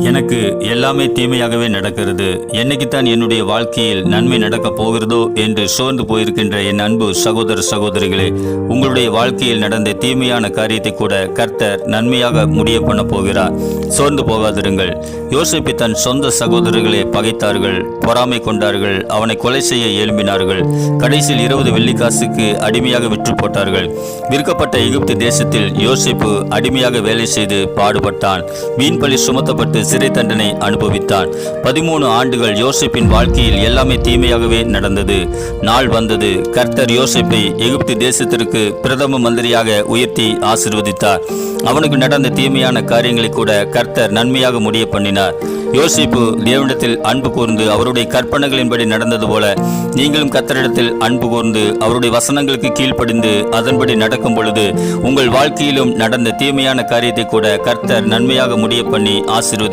எனக்கு எல்லாமே தீமையாகவே நடக்கிறது. என்னைக்குத்தான் என்னுடைய வாழ்க்கையில் நன்மை நடக்கப் போகிறதோ என்று சோர்ந்து போயிருக்கின்ற என் அன்பு சகோதர சகோதரிகளே, உங்களுடைய வாழ்க்கையில் நடந்த தீமையான காரியத்தை கூட கர்த்தர் நன்மையாக முடிய பண்ண போகிறார். சோர்ந்து போகாதிருங்கள். யோசேப்பு தன் சொந்த சகோதரர்களை பகைத்தார்கள், பொறாமை கொண்டார்கள், அவனை கொலை செய்ய எழும்பினார்கள். கடைசியில் 20 வெள்ளிக்காசுக்கு அடிமையாக விற்று போட்டார்கள். விற்கப்பட்ட எகிப்து தேசத்தில் யோசேப்பு அடிமையாக வேலை செய்து பாடுபட்டான். வீண்பழி சுமத்தப்பட்டு சிறை தண்டனை அனுபவித்தான். 13 ஆண்டுகள் யோசேப்பின் வாழ்க்கையில் எல்லாமே தீமையாகவே நடந்தது. நாள் வந்தது, கர்த்தர் யோசேப்பை எகிப்து தேசத்திற்கு பிரதம மந்திரியாக உயர்த்தி ஆசீர்வதித்தார். அவனுக்கு நடந்த தீமையான காரியங்களை கூட கர்த்தர் நன்மையாக முடிய பண்ணினார். யோசேப்பு தேவனிடத்தில் அன்பு கூர்ந்து அவருடைய கற்பனைகளின்படி நடந்தது போல நீங்களும் கர்த்தரிடத்தில் அன்பு கூர்ந்து அவருடைய வசனங்களுக்கு கீழ்ப்படிந்து அதன்படி நடக்கும் பொழுது உங்கள் வாழ்க்கையிலும் நடந்த தீமையான காரியத்தை கூட கர்த்தர் நன்மையாக முடிய பண்ணி ஆசீர்வதி